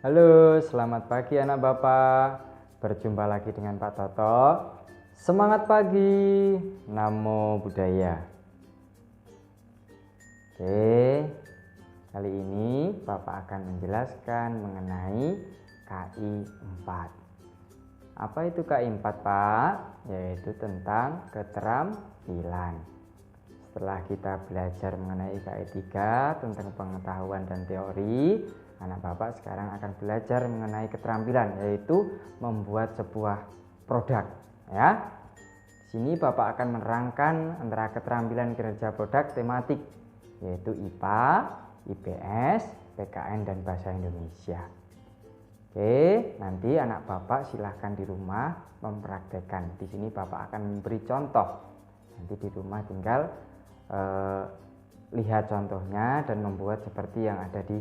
Halo, selamat pagi anak Bapak. Berjumpa lagi dengan Pak Toto. Semangat pagi, Namo Buddhaya. Oke, kali ini Bapak akan menjelaskan mengenai KI 4. Apa itu KI 4, Pak? Yaitu tentang keterampilan. Setelah kita belajar mengenai KI 3 tentang pengetahuan dan teori, anak Bapak sekarang akan belajar mengenai keterampilan, yaitu membuat sebuah produk, ya. Di sini Bapak akan menerangkan antara keterampilan kinerja produk tematik, yaitu IPA, IPS, PKN dan Bahasa Indonesia. Oke, nanti anak Bapak silahkan di rumah mempraktekkan. Di sini Bapak akan memberi contoh. Nanti di rumah tinggal lihat contohnya dan membuat seperti yang ada di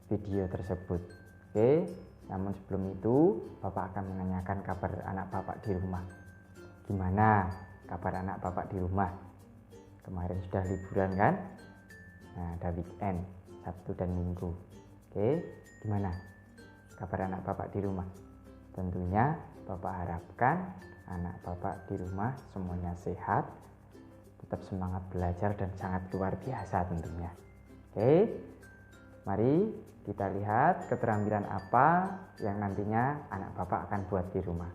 video tersebut. Oke, namun sebelum itu Bapak akan menanyakan kabar anak Bapak di rumah. Gimana kabar anak Bapak di rumah? Kemarin sudah liburan kan? Nah, ada weekend, Sabtu dan Minggu. Oke, gimana kabar anak Bapak di rumah? Tentunya Bapak harapkan anak Bapak di rumah semuanya sehat, tetap semangat belajar dan sangat luar biasa tentunya. Oke, mari kita lihat keterampilan apa yang nantinya anak Bapak akan buat di rumah.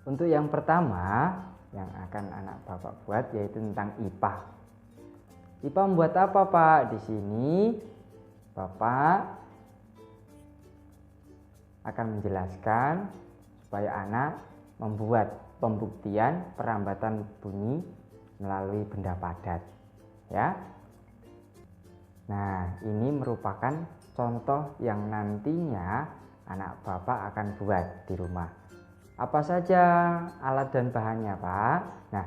Untuk yang pertama yang akan anak Bapak buat yaitu tentang IPA. IPA membuat apa, Pak? Di sini Bapak akan menjelaskan supaya anak membuat pembuktian perambatan bunyi melalui benda padat, ya. Nah, ini merupakan contoh yang nantinya anak Bapak akan buat di rumah. Apa saja alat dan bahannya, Pak? Nah,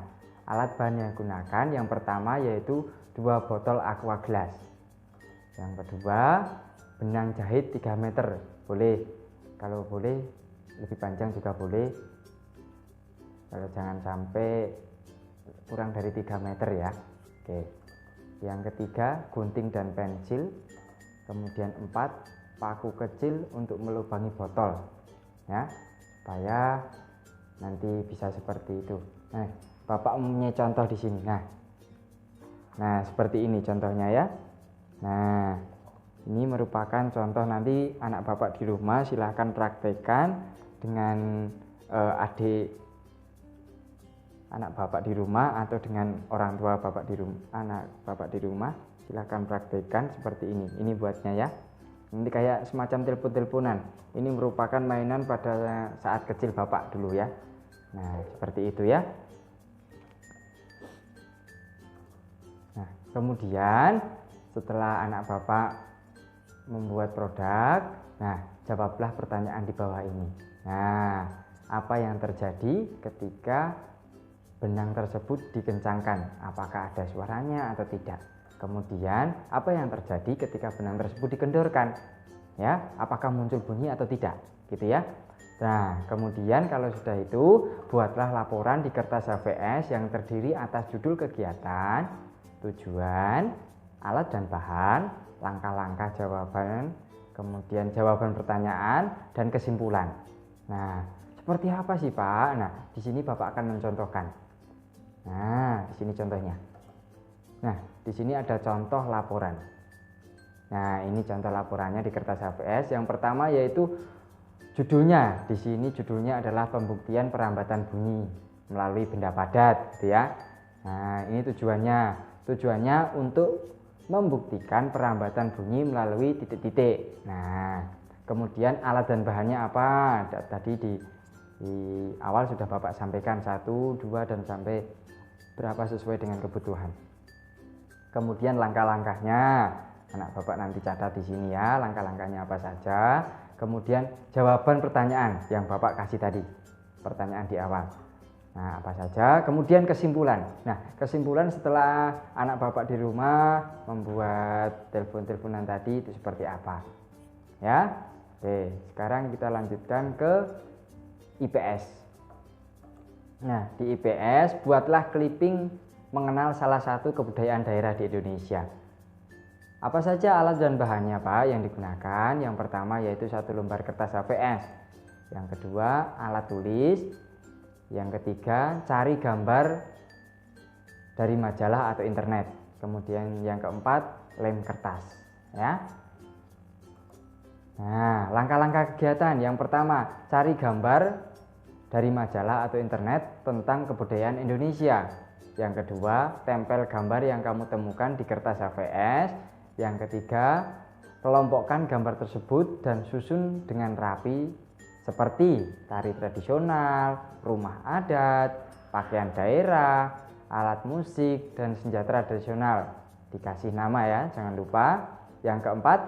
alat bahan yang digunakan yang pertama yaitu 2 botol aqua gelas. Yang kedua, benang jahit 3 meter. Boleh, kalau boleh lebih panjang juga boleh. Kalau jangan sampai kurang dari 3 meter ya. Oke. Yang ketiga, gunting dan pensil. Kemudian 4, paku kecil untuk melubangi botol. Ya, supaya nanti bisa seperti itu. Nah, Bapak mempunyai contoh di sini. Nah, seperti ini contohnya ya. Nah, ini merupakan contoh nanti anak Bapak di rumah silahkan praktekkan dengan adik anak Bapak di rumah atau dengan orang tua Bapak di rumah, anak Bapak di rumah silahkan praktekkan seperti ini. Ini buatnya ya. Nanti kayak semacam telepon-teleponan. Ini merupakan mainan pada saat kecil Bapak dulu ya. Nah, seperti itu ya. Nah, kemudian setelah anak Bapak membuat produk, nah jawablah pertanyaan di bawah ini. Nah, apa yang terjadi ketika benang tersebut dikencangkan? Apakah ada suaranya atau tidak? Kemudian apa yang terjadi ketika benang tersebut dikendorkan? Ya, apakah muncul bunyi atau tidak? Gitu ya. Nah, kemudian kalau sudah itu, buatlah laporan di kertas HVS yang terdiri atas judul kegiatan, tujuan, alat dan bahan, langkah-langkah jawaban, kemudian jawaban pertanyaan dan kesimpulan. Nah, seperti apa sih, Pak? Nah, di sini Bapak akan mencontohkan. Nah, di sini contohnya. Nah, di sini ada contoh laporan. Nah, ini contoh laporannya di kertas HVS. Yang pertama yaitu judulnya. Di sini judulnya adalah pembuktian perambatan bunyi melalui benda padat, gitu ya. Nah, ini tujuannya. Tujuannya untuk membuktikan perambatan bunyi melalui titik-titik. Nah, kemudian alat dan bahannya apa? Tadi di awal sudah Bapak sampaikan 1, 2 dan sampai berapa sesuai dengan kebutuhan. Kemudian langkah-langkahnya anak Bapak nanti catat di sini ya, langkah-langkahnya apa saja. Kemudian jawaban pertanyaan yang Bapak kasih tadi, pertanyaan di awal. Nah, apa saja. Kemudian kesimpulan. Nah, kesimpulan setelah anak Bapak di rumah membuat telepon-teleponan tadi itu seperti apa. Ya. Oke, sekarang kita lanjutkan ke IPS. Nah, di IPS buatlah clipping mengenal salah satu kebudayaan daerah di Indonesia. Apa saja alat dan bahannya Pak yang digunakan? Yang pertama yaitu 1 lembar kertas HVS. Yang kedua alat tulis. Yang ketiga cari gambar dari majalah atau internet. Kemudian yang keempat lem kertas ya. Nah, langkah-langkah kegiatan yang pertama cari gambar dari majalah atau internet tentang kebudayaan Indonesia. Yang kedua tempel gambar yang kamu temukan di kertas HVS. Yang ketiga kelompokkan gambar tersebut dan susun dengan rapi seperti tari tradisional, rumah adat, pakaian daerah, alat musik, dan senjata tradisional. Dikasih nama ya, jangan lupa. Yang keempat,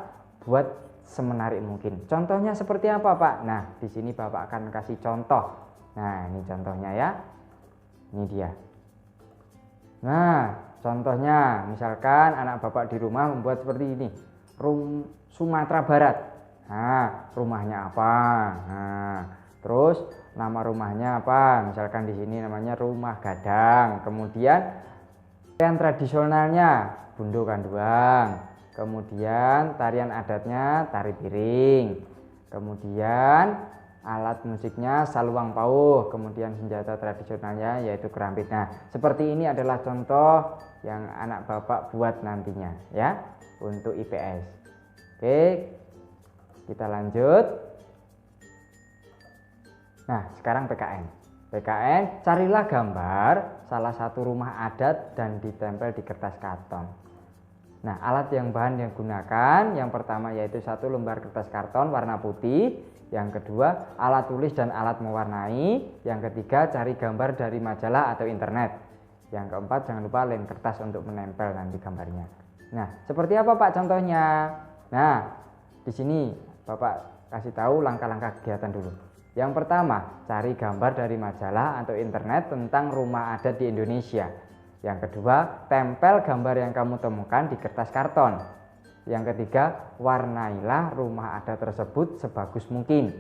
buat semenarik mungkin. Contohnya seperti apa Pak? Nah, di sini Bapak akan kasih contoh. Nah, ini contohnya ya. Ini dia. Nah, contohnya misalkan anak Bapak di rumah membuat seperti ini. Sumatera Barat. Nah, rumahnya apa? Nah, terus nama rumahnya apa? Misalkan di sini namanya Rumah Gadang. Kemudian tarian tradisionalnya Bundo Kanduang. Kemudian tarian adatnya tari piring. Kemudian alat musiknya saluang pauh. Kemudian senjata tradisionalnya yaitu kerambit. Nah, seperti ini adalah contoh yang anak Bapak buat nantinya ya untuk IPS. Oke, kita lanjut. Nah, sekarang PKN. PKN, carilah gambar salah satu rumah adat dan ditempel di kertas karton. Nah, alat yang bahan yang digunakan yang pertama yaitu 1 lembar kertas karton warna putih. Yang kedua alat tulis dan alat mewarnai. Yang ketiga cari gambar dari majalah atau internet. Yang keempat jangan lupa lem kertas untuk menempel nanti gambarnya. Nah, seperti apa Pak contohnya? Nah, di sini Bapak kasih tahu langkah-langkah kegiatan dulu. Yang pertama, cari gambar dari majalah atau internet tentang rumah adat di Indonesia. Yang kedua, tempel gambar yang kamu temukan di kertas karton. Yang ketiga, warnailah rumah adat tersebut sebagus mungkin.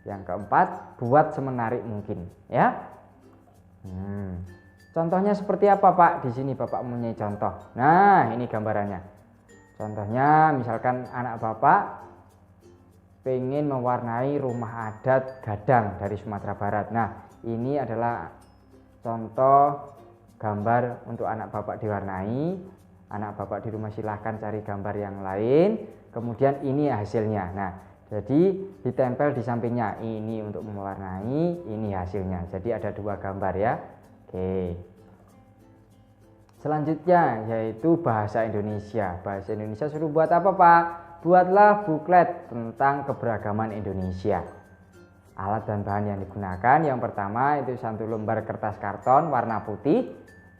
Yang keempat, buat semenarik mungkin, ya. Contohnya seperti apa Pak? Di sini Bapak mempunyai contoh. Nah, ini gambarannya. Contohnya, misalkan anak Bapak pengen mewarnai rumah adat Gadang dari Sumatera Barat. Nah, ini adalah contoh gambar untuk anak Bapak diwarnai. Anak Bapak di rumah silahkan cari gambar yang lain. Kemudian ini hasilnya. Nah, jadi ditempel di sampingnya. Ini untuk mewarnai, ini hasilnya. Jadi ada 2 gambar ya. Oke. Selanjutnya yaitu bahasa Indonesia. Bahasa Indonesia suruh buat apa Pak? Buatlah buklet tentang keberagaman Indonesia. Alat dan bahan yang digunakan yang pertama itu 1 lembar kertas karton warna putih.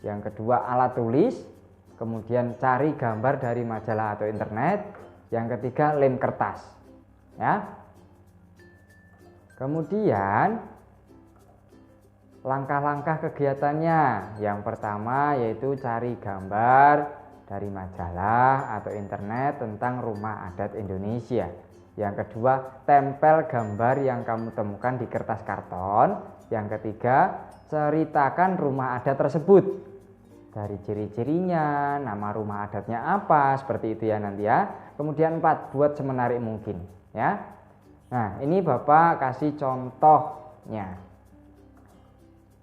Yang kedua alat tulis. Kemudian cari gambar dari majalah atau internet. Yang ketiga lem kertas ya. Kemudian langkah-langkah kegiatannya yang pertama yaitu cari gambar dari majalah atau internet tentang rumah adat Indonesia. Yang kedua tempel gambar yang kamu temukan di kertas karton. Yang ketiga ceritakan rumah adat tersebut dari ciri-cirinya, nama rumah adatnya apa, seperti itu ya nanti ya. Kemudian 4, buat semenarik mungkin ya. Nah, ini Bapak kasih contohnya.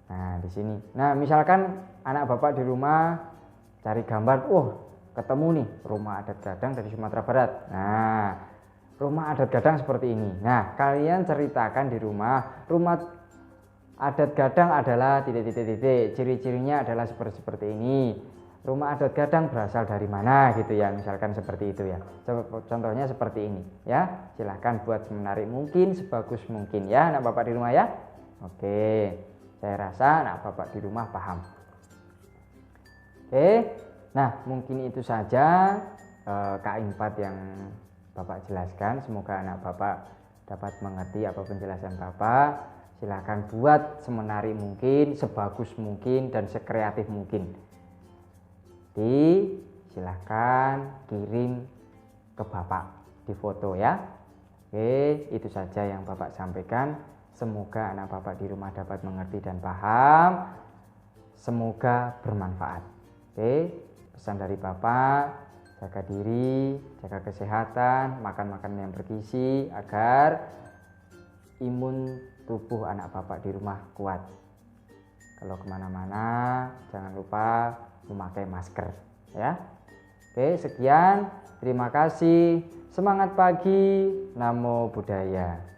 Nah, di sini. Nah, misalkan anak Bapak di rumah cari gambar, ketemu nih rumah adat Gadang dari Sumatera Barat. Nah, rumah adat Gadang seperti ini. Nah, kalian ceritakan di rumah adat Gadang adalah titik-titik, ciri-cirinya adalah seperti ini. Rumah adat Gadang berasal dari mana gitu ya, misalkan seperti itu ya. Contohnya seperti ini ya. Silahkan buat semenarik mungkin, sebagus mungkin ya anak Bapak di rumah ya. Oke, saya rasa anak Bapak di rumah paham. Oke, nah mungkin itu saja K4 yang Bapak jelaskan. Semoga anak Bapak dapat mengerti apa penjelasan Bapak. Silahkan buat semenarik mungkin, sebagus mungkin, dan sekreatif mungkin. Silahkan kirim ke Bapak di foto ya. Oke, itu saja yang Bapak sampaikan. Semoga anak Bapak di rumah dapat mengerti dan paham. Semoga bermanfaat. Oke, pesan dari Bapak, jaga diri, jaga kesehatan, makan makanan yang bergizi agar imun tubuh anak bapak di rumah kuat. Kalau kemana-mana jangan lupa memakai masker ya. Oke, sekian, terima kasih, semangat pagi, namo buddhaya.